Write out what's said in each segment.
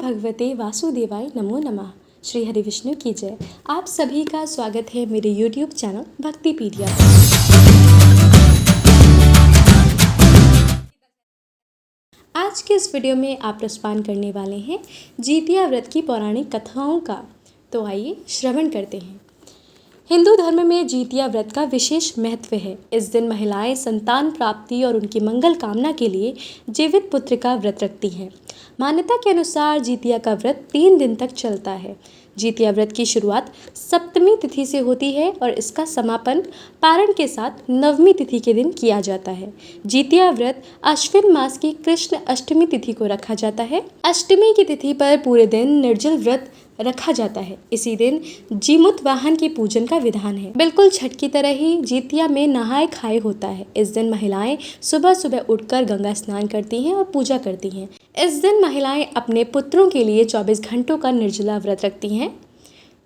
भगवते वासुदेवाय नमो नमः। श्री हरि विष्णु की जय। आप सभी का स्वागत है मेरे YouTube चैनल भक्तिपीडिया पर। आज के इस वीडियो में आप रसपान करने वाले हैं जितिया व्रत की पौराणिक कथाओं का। तो आइए श्रवण करते हैं। हिंदू धर्म में जितिया व्रत का विशेष महत्व है। इस दिन महिलाएं संतान प्राप्ति और उनकी मंगल कामना के लिए जीवित पुत्र का व्रत रखती हैं। मान्यता के अनुसार जितिया का व्रत 3 दिन तक चलता है। जितिया व्रत की शुरुआत सप्तमी तिथि से होती है और इसका समापन पारण के साथ नवमी तिथि के दिन किया जाता है। जितिया व्रत अश्विन मास की कृष्ण अष्टमी तिथि को रखा जाता है। अष्टमी की तिथि पर पूरे दिन निर्जल व्रत रखा जाता है। इसी दिन जीमूत वाहन की पूजन का विधान है। बिल्कुल छठ की तरह ही जितिया में नहाए खाए होता है। इस दिन महिलाएं सुबह सुबह उठकर गंगा स्नान करती हैं और पूजा करती हैं। इस दिन महिलाएं अपने पुत्रों के लिए 24 घंटों का निर्जला व्रत रखती हैं।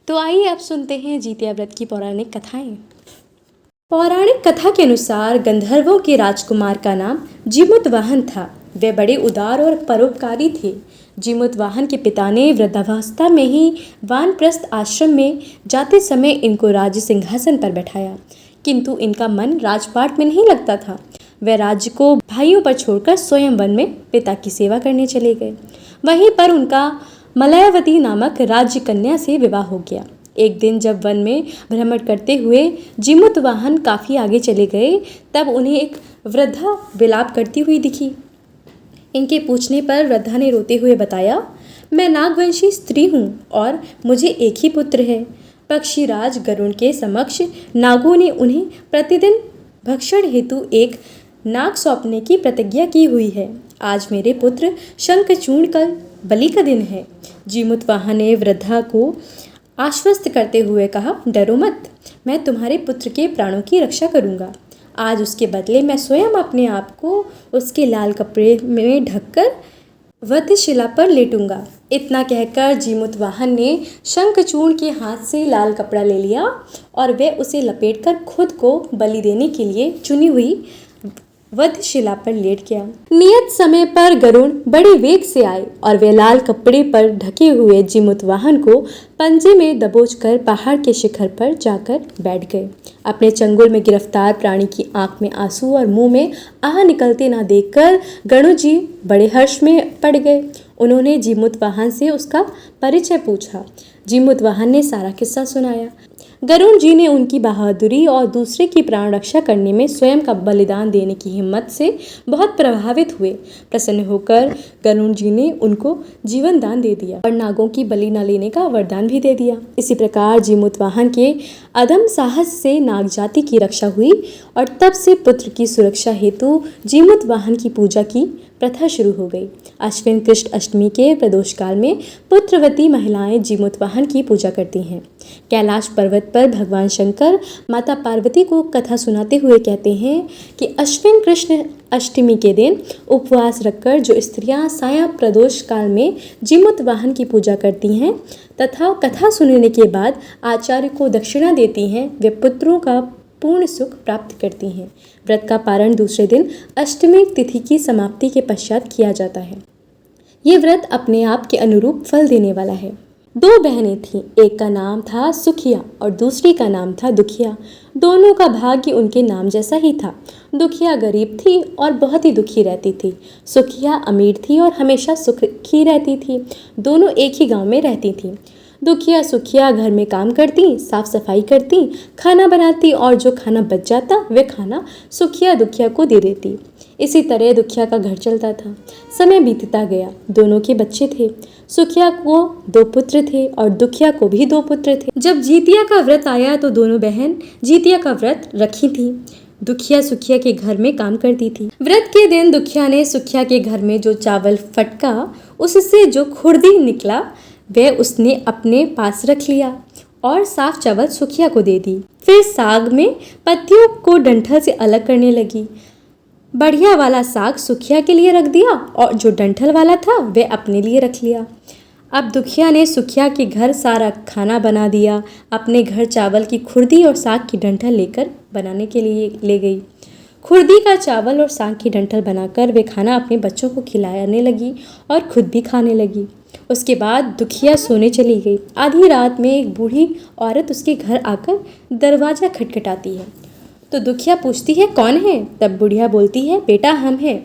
तो आइए अब सुनते हैं जितिया व्रत की पौराणिक कथाएं। पौराणिक कथा के अनुसार गंधर्वों के राजकुमार का नाम जीमूत वाहन था। वे बड़े उदार और परोपकारी थे। जीमूत वाहन के पिता ने वृद्धावस्था में ही वानप्रस्थ आश्रम में जाते समय इनको राज्य सिंहासन पर बैठाया, किंतु इनका मन राजपाट में नहीं लगता था। वे राज्य को भाइयों पर छोड़कर स्वयं वन में पिता की सेवा करने चले गए। वहीं पर उनका मलयावती नामक राज्य कन्या से विवाह हो गया। एक दिन जब वन में भ्रमण करते हुए जीमूत वाहन काफ़ी आगे चले गए, तब उन्हें एक वृद्धा विलाप करती हुई दिखी। इनके पूछने पर वृद्धा ने रोते हुए बताया, मैं नागवंशी स्त्री हूँ और मुझे एक ही पुत्र है। पक्षीराज गरुड़ के समक्ष नागों ने उन्हें प्रतिदिन भक्षण हेतु एक नाग सौंपने की प्रतिज्ञा की हुई है। आज मेरे पुत्र शंखचूर्ण का बलि का दिन है। जीमूत वाहन ने वृद्धा को आश्वस्त करते हुए कहा, डरो मत, मैं तुम्हारे पुत्र के प्राणों की रक्षा करूँगा। आज उसके बदले मैं स्वयं अपने आप को उसके लाल कपड़े में ढककर वधशिला पर लेटूंगा। इतना कहकर जीमूत वाहन ने शंखचूर्ण के हाथ से लाल कपड़ा ले लिया और वह उसे लपेटकर खुद को बलि देने के लिए चुनी हुई वधशिला पर लेट गया। नियत समय पर गरुड़ बड़े वेग से आए और वे लाल कपड़े पर ढके हुए जीमूत वाहन को पंजे में दबोचकर पहाड़ के शिखर पर जाकर बैठ गए। अपने चंगुल में गिरफ्तार प्राणी की आंख में आंसू और मुंह में आह निकलते ना देखकर गरुड़ जी बड़े हर्ष में पड़ गए। उन्होंने जीमूत वाहन से उसका परिचय पूछा। जीमूत वाहन ने सारा किस्सा सुनाया। गरुड़ जी ने उनकी बहादुरी और दूसरे की प्राण रक्षा करने में स्वयं का बलिदान देने की हिम्मत से बहुत प्रभावित हुए। प्रसन्न होकर गरुड़ जी ने उनको जीवन दान दे दिया और नागों की बलि न लेने का वरदान भी दे दिया। इसी प्रकार जीमूत वाहन के अदम्य साहस से नाग जाति की रक्षा हुई और तब से पुत्र की सुरक्षा हेतु जीमूत वाहन की पूजा की प्रथा शुरू हो गई। अश्विन कृष्ण अष्टमी के प्रदोष काल में पुत्रवती महिलाएं जीमूत वाहन की पूजा करती हैं। कैलाश पर्वत पर भगवान शंकर माता पार्वती को कथा सुनाते हुए कहते हैं कि अश्विन कृष्ण अष्टमी के दिन उपवास रखकर जो स्त्रियां साया प्रदोष काल में जीमूत वाहन की पूजा करती हैं तथा कथा सुनने के बाद आचार्य को दक्षिणा देती हैं, वे पुत्रों का पूर्ण सुख प्राप्त करती हैं। व्रत का पारण दूसरे दिन अष्टमी तिथि की समाप्ति के पश्चात किया जाता है। ये व्रत अपने आप के अनुरूप फल देने वाला है। 2 बहनें थीं, एक का नाम था सुखिया और दूसरी का नाम था दुखिया। दोनों का भाग्य उनके नाम जैसा ही था। दुखिया गरीब थी और बहुत ही दुखी रहती थी। सुखिया अमीर थी और हमेशा सुखी रहती थी। दोनों एक ही गांव में रहती थीं। दुखिया सुखिया घर में काम करती, साफ सफाई करती, खाना बनाती और जो खाना बच जाता वह खाना सुखिया दुखिया को दे देती। इसी तरह दुखिया का घर चलता था। समय बीतता गया। दोनों के बच्चे थे। सुखिया को 2 पुत्र थे और दुखिया को भी 2 पुत्र थे। जब जितिया का व्रत आया तो दोनों बहन जितिया का व्रत रखी थी। दुखिया सुखिया के घर में काम करती थी। व्रत के दिन दुखिया ने सुखिया के घर में जो चावल फटका उससे जो खुर्दी निकला वह उसने अपने पास रख लिया और साफ चावल सुखिया को दे दी। फिर साग में पत्तियों को डंठल से अलग करने लगी। बढ़िया वाला साग सुखिया के लिए रख दिया और जो डंठल वाला था वह अपने लिए रख लिया। अब दुखिया ने सुखिया के घर सारा खाना बना दिया। अपने घर चावल की खुर्दी और साग की डंठल लेकर बनाने के लिए ले गई। खुर्दी का चावल और साग की डंठल बनाकर वे खाना अपने बच्चों को खिलाने लगी और खुद भी खाने लगी। उसके बाद दुखिया सोने चली गई। आधी रात में एक बूढ़ी औरत उसके घर आकर दरवाज़ा खटखटाती है। तो दुखिया पूछती है, कौन है? तब बुढ़िया बोलती है, बेटा हम हैं।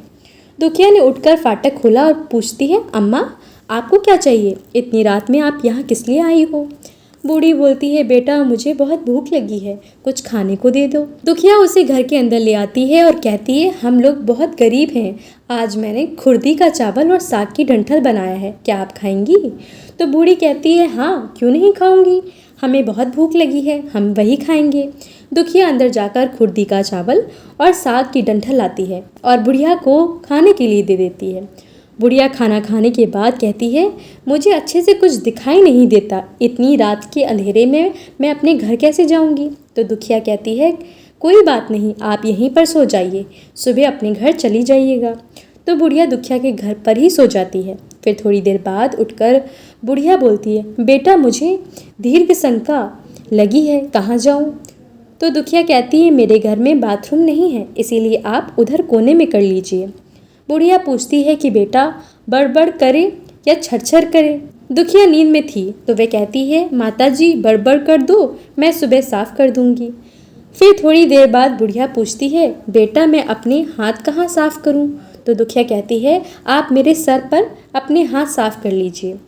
दुखिया ने उठकर फाटक खोला और पूछती है, अम्मा आपको क्या चाहिए? इतनी रात में आप यहाँ किस लिए आई हो? बूढ़ी बोलती है, बेटा मुझे बहुत भूख लगी है, कुछ खाने को दे दो। दुखिया उसे घर के अंदर ले आती है और कहती है, हम लोग बहुत गरीब हैं, आज मैंने खुर्दी का चावल और साग की डंठल बनाया है, क्या आप खाएंगी? तो बूढ़ी कहती है, हाँ क्यों नहीं खाऊंगी, हमें बहुत भूख लगी है, हम वही खाएंगे। दुखिया अंदर जाकर खुर्दी का चावल और साग की डंठल लाती है और बुढ़िया को खाने के लिए दे देती है। बुढ़िया खाना खाने के बाद कहती है, मुझे अच्छे से कुछ दिखाई नहीं देता, इतनी रात के अंधेरे में मैं अपने घर कैसे जाऊंगी? तो दुखिया कहती है, कोई बात नहीं, आप यहीं पर सो जाइए, सुबह अपने घर चली जाइएगा। तो बुढ़िया दुखिया के घर पर ही सो जाती है। फिर थोड़ी देर बाद उठकर बुढ़िया बोलती है, बेटा मुझे दीर्घ शंका लगी है, कहाँ जाऊँ? तो दुखिया कहती है, मेरे घर में बाथरूम नहीं है, इसीलिए आप उधर कोने में कर लीजिए। बुढ़िया पूछती है कि बेटा बड़बड़ करे या छरछर करे? दुखिया नींद में थी तो वह कहती है, माताजी बड़बड़ कर दो, मैं सुबह साफ कर दूंगी। फिर थोड़ी देर बाद बुढ़िया पूछती है, बेटा मैं अपने हाथ कहाँ साफ करूं? तो दुखिया कहती है, आप मेरे सर पर अपने हाथ साफ कर लीजिए।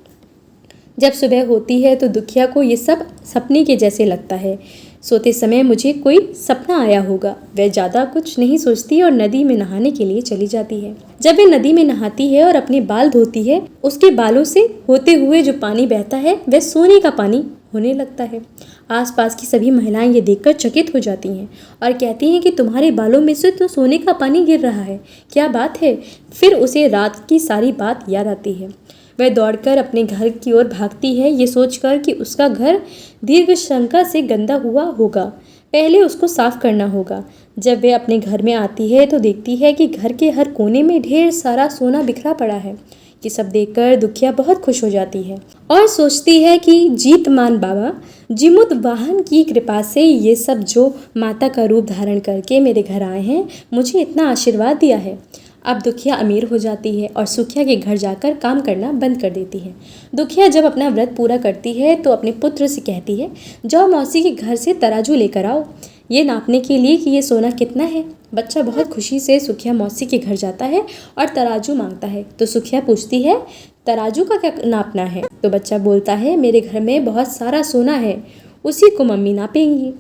जब सुबह होती है तो दुखिया को ये सब सपने के जैसे लगता है। सोते समय मुझे कोई सपना आया होगा। वह ज़्यादा कुछ नहीं सोचती और नदी में नहाने के लिए चली जाती है। जब वह नदी में नहाती है और अपने बाल धोती है, उसके बालों से होते हुए जो पानी बहता है वह सोने का पानी होने लगता है। आसपास की सभी महिलाएं ये देखकर चकित हो जाती हैं और कहती हैं कि तुम्हारे बालों में से तो सोने का पानी गिर रहा है, क्या बात है? फिर उसे रात की सारी बात याद आती है। वह दौड़कर अपने घर की ओर भागती है, ये सोचकर कि उसका घर दीर्घ शंका से गंदा हुआ होगा, पहले उसको साफ करना होगा। जब वह अपने घर में आती है तो देखती है कि घर के हर कोने में ढेर सारा सोना बिखरा पड़ा है। ये सब देखकर दुखिया बहुत खुश हो जाती है और सोचती है कि जीतमान बाबा जिमुत वाहन की कृपा से ये सब जो माता का रूप धारण करके मेरे घर आए हैं, मुझे इतना आशीर्वाद दिया है। अब दुखिया अमीर हो जाती है और सुखिया के घर जाकर काम करना बंद कर देती है। दुखिया जब अपना व्रत पूरा करती है तो अपने पुत्र से कहती है, जाओ मौसी के घर से तराजू लेकर आओ, ये नापने के लिए कि ये सोना कितना है। बच्चा बहुत खुशी से सुखिया मौसी के घर जाता है और तराजू मांगता है। तो सुखिया पूछती है, तराजू का क्या नापना है? तो बच्चा बोलता है, मेरे घर में बहुत सारा सोना है, उसी को मम्मी नापेंगी।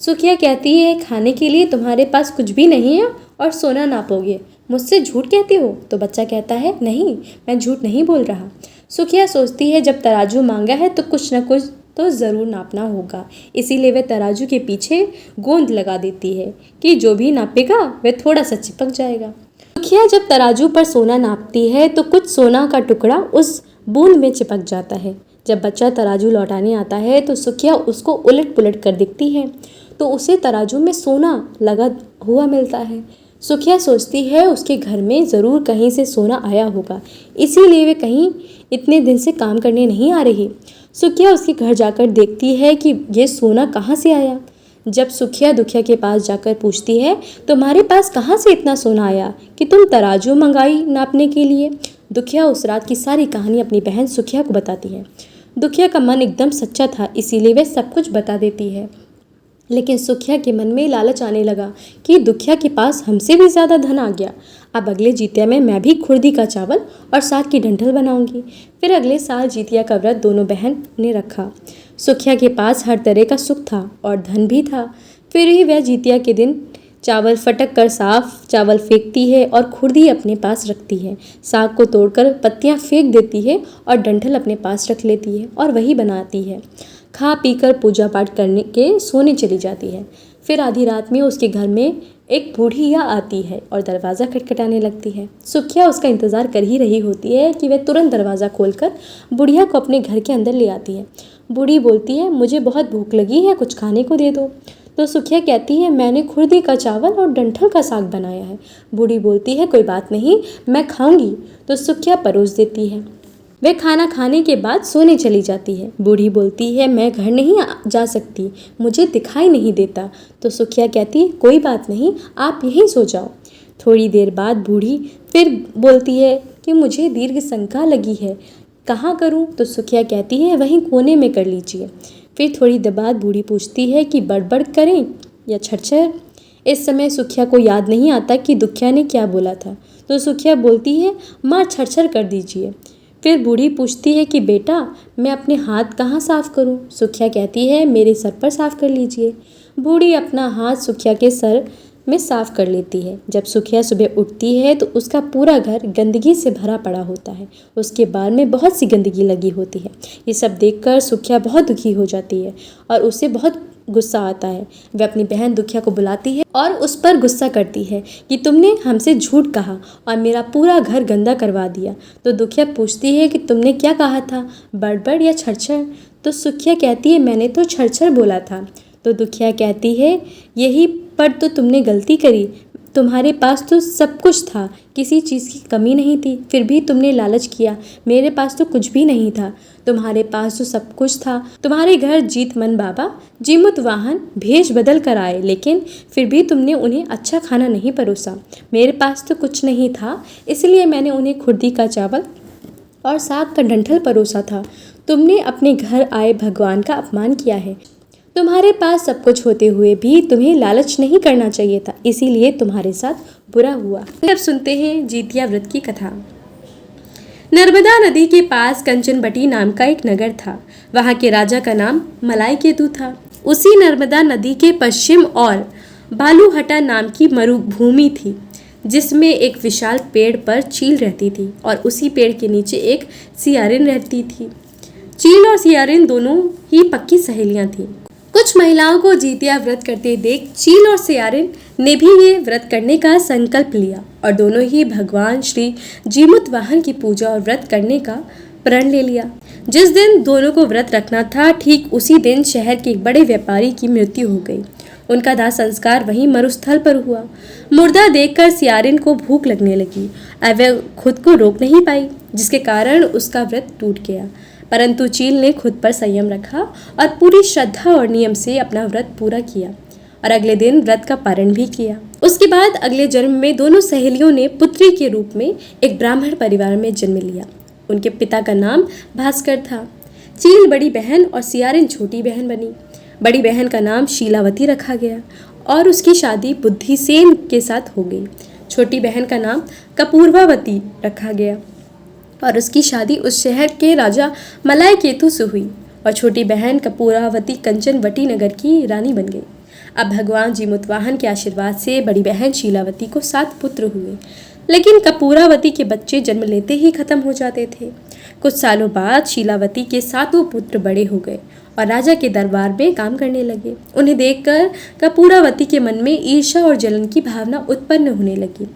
सुखिया कहती है, खाने के लिए तुम्हारे पास कुछ भी नहीं है और सोना नापोगे, मुझसे झूठ कहती हो? तो बच्चा कहता है, नहीं मैं झूठ नहीं बोल रहा। सुखिया सोचती है, जब तराजू मांगा है तो कुछ न कुछ तो ज़रूर नापना होगा, इसीलिए वह तराजू के पीछे गोंद लगा देती है कि जो भी नापेगा वह थोड़ा सा चिपक जाएगा। सुखिया जब तराजू पर सोना नापती है तो कुछ सोना का टुकड़ा उस बूंद में चिपक जाता है। जब बच्चा तराजू लौटाने आता है तो सुखिया उसको उलट पुलट कर देखती है तो उसे तराजू में सोना लगा हुआ मिलता है। सुखिया सोचती है, उसके घर में ज़रूर कहीं से सोना आया होगा, इसीलिए वे कहीं इतने दिन से काम करने नहीं आ रही। सुखिया उसके घर जाकर देखती है कि ये सोना कहाँ से आया। जब सुखिया दुखिया के पास जाकर पूछती है, तुम्हारे पास कहाँ से इतना सोना आया कि तुम तराजू मंगाई नापने के लिए? दुखिया उस रात की सारी कहानी अपनी बहन सुखिया को बताती है। दुखिया का मन एकदम सच्चा था, इसीलिए वह सब कुछ बता देती है। लेकिन सुखिया के मन में लालच आने लगा कि दुखिया के पास हमसे भी ज़्यादा धन आ गया, अब अगले जीतिया में मैं भी खुर्दी का चावल और साग की डंठल बनाऊंगी। फिर अगले साल जीतिया का व्रत दोनों बहन ने रखा। सुखिया के पास हर तरह का सुख था और धन भी था, फिर ही वह जीतिया के दिन चावल फटक कर साफ चावल फेंकती है और खुर्दी अपने पास रखती है, साग को तोड़कर पत्तियां फेंक देती है और डंठल अपने पास रख लेती है और वही बनाती है। खा पीकर पूजा पाठ करने के सोने चली जाती है। फिर आधी रात में उसके घर में एक बूढ़िया आती है और दरवाज़ा खटखटाने लगती है। सुखिया उसका इंतज़ार कर ही रही होती है कि वह तुरंत दरवाज़ा खोलकर बुढ़िया को अपने घर के अंदर ले आती है। बूढ़ी बोलती है, मुझे बहुत भूख लगी है, कुछ खाने को दे दो। तो सुखिया कहती है, मैंने खुर्दी का चावल और डंठल का साग बनाया है। बूढ़ी बोलती है, कोई बात नहीं, मैं खाऊंगी। तो सुखिया परोस देती है। वह खाना खाने के बाद सोने चली जाती है। बूढ़ी बोलती है, मैं घर नहीं जा सकती, मुझे दिखाई नहीं देता। तो सुखिया कहती है, कोई बात नहीं, आप यहीं सो जाओ। थोड़ी देर बाद बूढ़ी फिर बोलती है कि मुझे दीर्घ शंका लगी है, कहाँ करूँ? तो सुखिया कहती है, वहीं कोने में कर लीजिए। फिर थोड़ी देर बाद बूढ़ी पूछती है कि बड़बड़ करें या छरछर? इस समय सुखिया को याद नहीं आता कि दुखिया ने क्या बोला था। तो सुखिया बोलती है, माँ छरछर कर दीजिए। फिर बूढ़ी पूछती है कि बेटा, मैं अपने हाथ कहाँ साफ करूँ? सुखिया कहती है, मेरे सर पर साफ कर लीजिए। बूढ़ी अपना हाथ सुखिया के सर में साफ कर लेती है। जब सुखिया सुबह उठती है तो उसका पूरा घर गंदगी से भरा पड़ा होता है। उसके बाल में बहुत सी गंदगी लगी होती है। ये सब देखकर सुखिया बहुत दुखी हो जाती है और उसे बहुत गुस्सा आता है। वह अपनी बहन दुखिया को बुलाती है और उस पर गुस्सा करती है कि तुमने हमसे झूठ कहा और मेरा पूरा घर गंदा करवा दिया। तो दुखिया पूछती है कि तुमने क्या कहा था, बड़बड़ या छरछर? तो सुखिया कहती है, मैंने तो छरछर बोला था। तो दुखिया कहती है, यही पर तो तुमने गलती करी। तुम्हारे पास तो सब कुछ था, किसी चीज़ की कमी नहीं थी, फिर भी तुमने लालच किया। मेरे पास तो कुछ भी नहीं था, तुम्हारे पास तो सब कुछ था। तुम्हारे घर जीतमन बाबा जीमुत वाहन भेष बदल कर आए, लेकिन फिर भी तुमने उन्हें अच्छा खाना नहीं परोसा। मेरे पास तो कुछ नहीं था, इसलिए मैंने उन्हें खुर्दी का चावल और साग का डंठल परोसा था। तुमने अपने घर आए भगवान का अपमान किया है। तुम्हारे पास सब कुछ होते हुए भी तुम्हें लालच नहीं करना चाहिए था, इसीलिए तुम्हारे साथ बुरा हुआ। अब सुनते हैं जीतिया व्रत की कथा। नर्मदा नदी के पास कंचनबटी नाम का एक नगर था। वहाँ के राजा का नाम मलाई केतु था। उसी नर्मदा नदी के पश्चिम और बालूहटा नाम की मरुभूमि थी, जिसमें एक विशाल पेड़ पर चील रहती थी और उसी पेड़ के नीचे एक सियारिन रहती थी। चील और सियारिन दोनों ही पक्की सहेलियां थीं। कुछ महिलाओं को जीतिया व्रत करते देख चील और सियारिन ने भी ये व्रत करने का संकल्प लिया और दोनों ही भगवान श्री जीमुत वाहन की पूजा और व्रत करने का प्रण ले लिया। जिस दिन दोनों को व्रत रखना था, ठीक उसी दिन शहर के एक बड़े व्यापारी की मृत्यु हो गई। उनका दाह संस्कार वहीं मरुस्थल पर हुआ। मुर्दा देखकर सियारिन को भूख लगने लगी और वह खुद को रोक नहीं पाई, जिसके कारण उसका व्रत टूट गया। परंतु चील ने खुद पर संयम रखा और पूरी श्रद्धा और नियम से अपना व्रत पूरा किया और अगले दिन व्रत का पारण भी किया। उसके बाद अगले जन्म में दोनों सहेलियों ने पुत्री के रूप में एक ब्राह्मण परिवार में जन्म लिया। उनके पिता का नाम भास्कर था। चील बड़ी बहन और सियारिन छोटी बहन बनी। बड़ी बहन का नाम शीलावती रखा गया और उसकी शादी बुद्धिसेन के साथ हो गई। छोटी बहन का नाम कपूरवावती रखा गया और उसकी शादी उस शहर के राजा मलाई केतु से हुई और छोटी बहन कपूरावती कंचनवटी नगर की रानी बन गई। अब भगवान जीमुतवाहन के आशीर्वाद से बड़ी बहन शीलावती को 7 पुत्र हुए, लेकिन कपूरावती के बच्चे जन्म लेते ही खत्म हो जाते थे। कुछ सालों बाद शीलावती के 7 पुत्र बड़े हो गए और राजा के दरबार में काम करने लगे। उन्हें देखकर कपूरावती के मन में ईर्ष्या और जलन की भावना उत्पन्न होने लगी।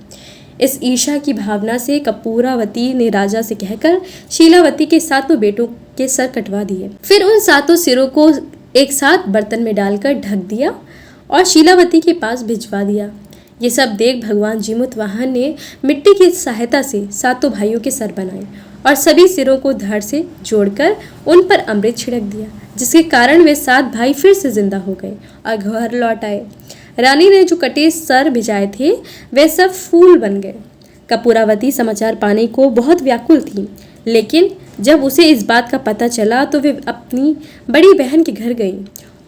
इस ईर्ष्या की भावना से कपूरावती ने राजा से कहकर शीलावती के 7 बेटों के सर कटवा दिए। फिर उन 7 सिरों को एक साथ बर्तन में डालकर ढक दिया और शीलावती के पास भिजवा दिया। ये सब देख भगवान जीमुतवाहन ने मिट्टी की सहायता से 7 भाइयों के सर बनाए और सभी सिरों को धड़ से जोड़कर उन पर अमृत छिड़क दिया, जिसके कारण वे 7 भाई फिर से जिंदा हो गए और घर लौट आए। रानी ने जो कटे सर भिजाए थे वे सब फूल बन गए। कपूरावती समाचार पाने को बहुत व्याकुल थी, लेकिन जब उसे इस बात का पता चला तो वे अपनी बड़ी बहन के घर गई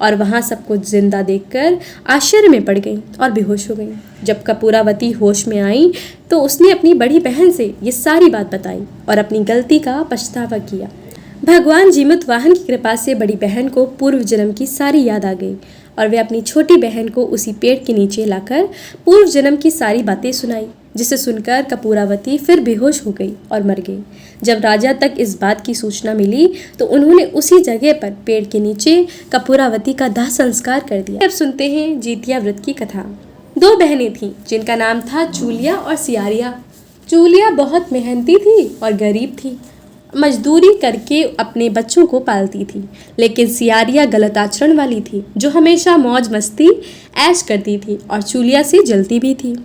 और वहां सब कुछ जिंदा देखकर आश्चर्य में पड़ गई और बेहोश हो गई। जब कपूरावती होश में आई तो उसने अपनी बड़ी बहन से ये सारी बात बताई और अपनी गलती का पछतावा किया। भगवान जीमुतवाहन की कृपा से बड़ी बहन को पूर्व जन्म की सारी याद आ गई और वे अपनी छोटी बहन को उसी पेड़ के नीचे लाकर पूर्व जन्म की सारी बातें सुनाई, जिसे सुनकर कपूरावती फिर बेहोश हो गई और मर गई। जब राजा तक इस बात की सूचना मिली तो उन्होंने उसी जगह पर पेड़ के नीचे कपूरावती का दाह संस्कार कर दिया। अब सुनते हैं जीतिया व्रत की कथा। 2 बहनें थीं जिनका नाम था चूलिया और सियारिया। चूलिया बहुत मेहनती थी और गरीब थी, मजदूरी करके अपने बच्चों को पालती थी, लेकिन सियारिया गलत आचरण वाली थी, जो हमेशा मौज मस्ती ऐश करती थी और चूलिया से जलती भी थी।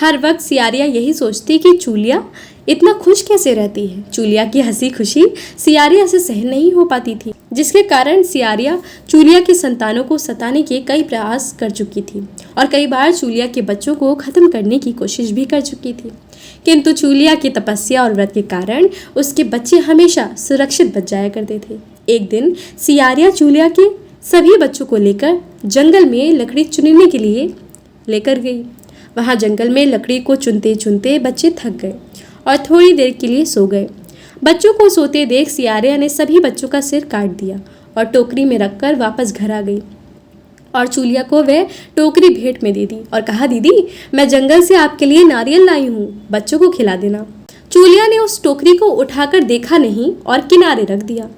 हर वक्त सियारिया यही सोचती कि चूलिया इतना खुश कैसे रहती है। चूलिया की हंसी खुशी सियारिया से सहन नहीं हो पाती थी, जिसके कारण सियारिया चूलिया की संतानों को सताने के कई प्रयास कर चुकी थी और कई बार चूलिया के बच्चों को खत्म करने की कोशिश भी कर चुकी थी। किंतु चूलिया की तपस्या और व्रत के कारण उसके बच्चे हमेशा सुरक्षित बच जाया करते थे। एक दिन सियारिया चूलिया के सभी बच्चों को लेकर जंगल में लकड़ी चुनने के लिए लेकर गई। वहां जंगल में लकड़ी को चुनते चुनते बच्चे थक गए और थोड़ी देर के लिए सो गए। बच्चों को सोते देख सियारिया ने सभी बच्चों का सिर काट दिया और टोकरी में रखकर वापस घर आ गई और चूलिया को वह टोकरी भेंट में दे दी और कहा, दीदी मैं जंगल से आपके लिए नारियल लाई हूँ, बच्चों को खिला देना। चूलिया ने उस टोकरी को उठाकर देखा नहीं और किनारे रख दिया।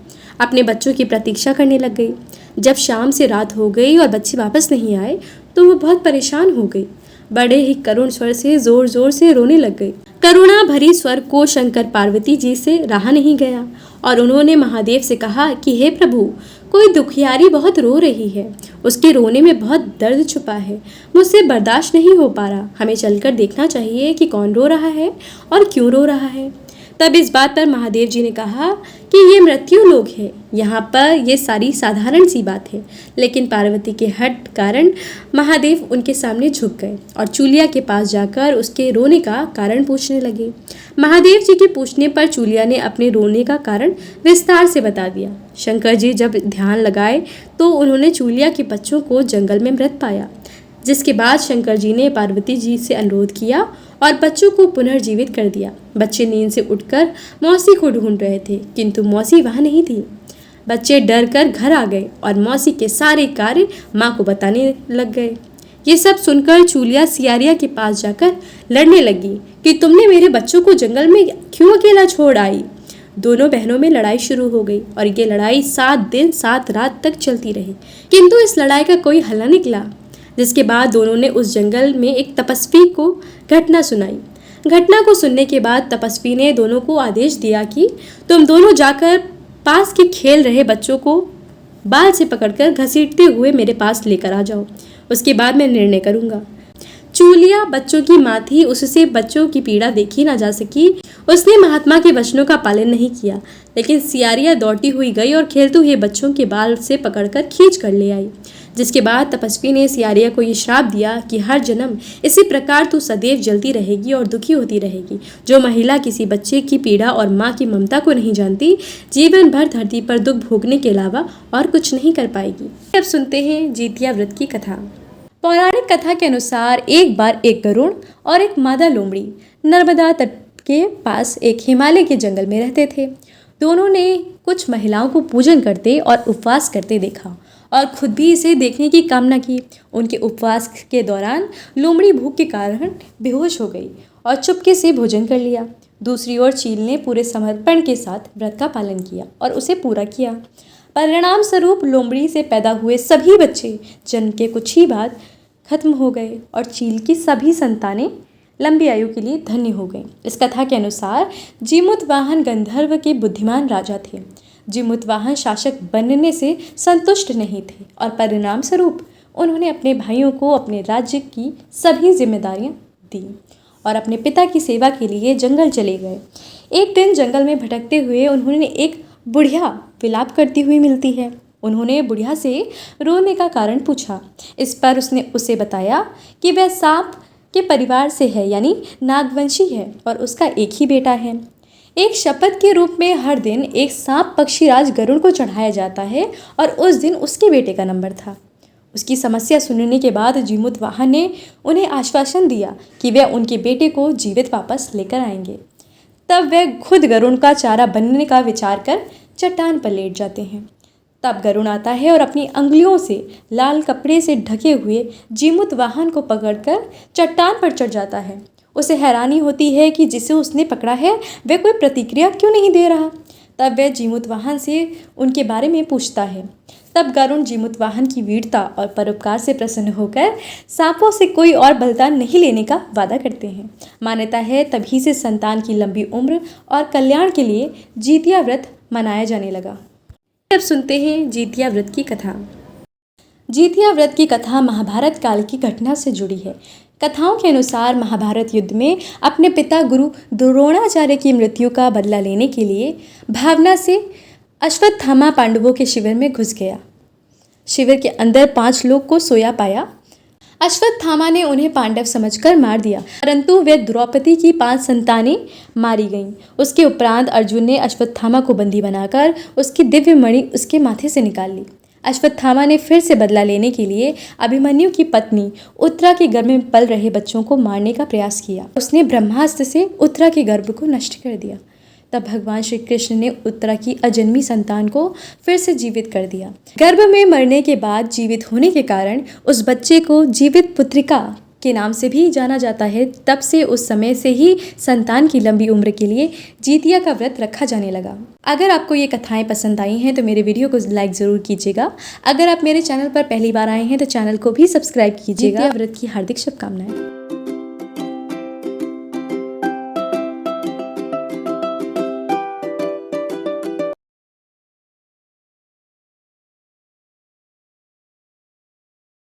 अपने बच्चों की प्रतीक्षा करने लग गई। जब शाम से रात हो गई और बच्चे वापस नहीं आए तो वह बहुत परेशान हो गई। बड़े ही करुण स्वर से जोर जोर से रोने लग गई। करुणा भरी स्वर को शंकर पार्वती जी से रहा नहीं गया और उन्होंने महादेव से कहा कि हे प्रभु, कोई दुखियारी बहुत रो रही है, उसके रोने में बहुत दर्द छुपा है, मुझसे बर्दाश्त नहीं हो पा रहा, हमें चलकर देखना चाहिए कि कौन रो रहा है और क्यों रो रहा है। तब इस बात पर महादेव जी ने कहा कि ये मृत्यु लोक है, यहाँ पर ये सारी साधारण सी बात है। लेकिन पार्वती के हट कारण महादेव उनके सामने झुक गए और चूलिया के पास जाकर उसके रोने का कारण पूछने लगे। महादेव जी के पूछने पर चूलिया ने अपने रोने का कारण विस्तार से बता दिया। शंकर जी जब ध्यान लगाए तो उन्होंने चूलिया के बच्चों को जंगल में मृत पाया, जिसके बाद शंकर जी ने पार्वती जी से अनुरोध किया और बच्चों को पुनर्जीवित कर दिया। बच्चे नींद से उठकर मौसी को ढूंढ रहे थे, किंतु मौसी वहां नहीं थी। बच्चे डर कर घर आ गए और मौसी के सारे कार्य माँ को बताने लग गए। ये सब सुनकर चूलिया सियारिया के पास जाकर लड़ने लगी कि तुमने मेरे बच्चों को जंगल में क्यों अकेला छोड़ आई। दोनों बहनों में लड़ाई शुरू हो गई और ये लड़ाई 7 दिन 7 रात तक चलती रही, किंतु इस लड़ाई का कोई हल न निकला। जिसके बाद दोनों ने उस जंगल में एक तपस्वी को घटना सुनाई। घटना को सुनने के बाद तपस्वी ने दोनों को आदेश दिया कि तुम दोनों जाकर पास के खेल रहे बच्चों को बाल से पकड़कर घसीटते हुए मेरे पास लेकर आ जाओ, उसके बाद मैं निर्णय करूंगा। चूलिया बच्चों की माँ थी, उससे बच्चों की पीड़ा देखी ना जा सकी। उसने महात्मा के वचनों का पालन नहीं किया, लेकिन सियारिया दौड़ती हुई गई और खेलते हुए बच्चों के बाल से पकड़कर खींच कर ले आई। जिसके बाद तपस्वी ने सियारिया को ये श्राप दिया कि हर जन्म इसी प्रकार तू सदैव जलती रहेगी और दुखी होती रहेगी। जो महिला किसी बच्चे की पीड़ा और माँ की ममता को नहीं जानती, जीवन भर धरती पर दुख भोगने के अलावा और कुछ नहीं कर पाएगी। अब सुनते हैं जितिया व्रत की कथा। पौराणिक कथा के अनुसार एक बार एक गरुड़ और एक मादा लोमड़ी नर्मदा तट के पास एक हिमालय के जंगल में रहते थे। दोनों ने कुछ महिलाओं को पूजन करते और उपवास करते देखा और खुद भी इसे देखने की कामना की। उनके उपवास के दौरान लोमड़ी भूख के कारण बेहोश हो गई और चुपके से भोजन कर लिया। दूसरी ओर चील ने पूरे समर्पण के साथ व्रत का पालन किया और उसे पूरा किया। परिणाम स्वरूप लोमड़ी से पैदा हुए सभी बच्चे जन्म के कुछ ही बाद खत्म हो गए और चील की सभी संतानें लंबी आयु के लिए धन्य हो गईं। इस कथा के अनुसार जीमूतवाहन गंधर्व के बुद्धिमान राजा थे। जीमूतवाहन शासक बनने से संतुष्ट नहीं थे और परिणाम स्वरूप उन्होंने अपने भाइयों को अपने राज्य की सभी जिम्मेदारियां दी और अपने पिता की सेवा के लिए जंगल चले गए। एक दिन जंगल में भटकते हुए उन्होंने एक बुढ़िया विलाप करती हुई मिलती है। उन्होंने बुढ़िया से रोने का कारण पूछा। इस पर उसने उसे बताया कि वह सांप के परिवार से है, यानी नागवंशी है और उसका एक ही बेटा है। एक शपथ के रूप में हर दिन एक सांप पक्षीराज गरुड़ को चढ़ाया जाता है और उस दिन उसके बेटे का नंबर था। उसकी समस्या सुनने के बाद जीमूतवाहन ने उन्हें आश्वासन दिया कि वे उनके बेटे को जीवित वापस लेकर आएंगे। तब वे खुद गरुड़ का चारा बनने का विचार कर चट्टान पर लेट जाते हैं। तब गरुड़ आता है और अपनी अंगुलियों से लाल कपड़े से ढके हुए जीमूतवाहन को पकड़कर चट्टान पर चढ़ जाता है। उसे हैरानी होती है कि जिसे उसने पकड़ा है वह कोई प्रतिक्रिया क्यों नहीं दे रहा। तब वह जीमूतवाहन से उनके बारे में पूछता है। तब गरुड़ जीमूतवाहन की वीरता और परोपकार से प्रसन्न होकर सांपों से कोई और बलिदान नहीं लेने का वादा करते हैं। मान्यता है तभी से संतान की लंबी उम्र और कल्याण के लिए जितिया व्रत मनाया जाने लगा। अब सुनते हैं जितिया व्रत की कथा। जितिया व्रत की कथा महाभारत काल की घटना से जुड़ी है। कथाओं के अनुसार महाभारत युद्ध में अपने पिता गुरु द्रोणाचार्य की मृत्यु का बदला लेने के लिए भावना से अश्वत्थामा पांडवों के शिविर में घुस गया। शिविर के अंदर 5 लोग को सोया पाया। अश्वत्थामा ने उन्हें पांडव समझकर मार दिया, परंतु वे द्रौपदी की 5 संतानें मारी गईं। उसके उपरांत अर्जुन ने अश्वत्थामा को बंदी बनाकर उसकी दिव्य मणि उसके माथे से निकाल ली। अश्वत्थामा ने फिर से बदला लेने के लिए अभिमन्यु की पत्नी उत्तरा के गर्भ में पल रहे बच्चों को मारने का प्रयास किया। उसने ब्रह्मास्त्र से उत्तरा के गर्भ को नष्ट कर दिया। तब भगवान श्री कृष्ण ने उत्तरा की अजन्मी संतान को फिर से जीवित कर दिया। गर्भ में मरने के बाद जीवित होने के कारण उस बच्चे को जीवित पुत्रिका के नाम से भी जाना जाता है। तब से उस समय से ही संतान की लंबी उम्र के लिए जितिया का व्रत रखा जाने लगा। अगर आपको ये कथाएं पसंद आई हैं तो मेरे वीडियो को लाइक ज़रूर कीजिएगा। अगर आप मेरे चैनल पर पहली बार आए हैं तो चैनल को भी सब्सक्राइब कीजिएगा। जितिया व्रत की हार्दिक शुभकामनाएं।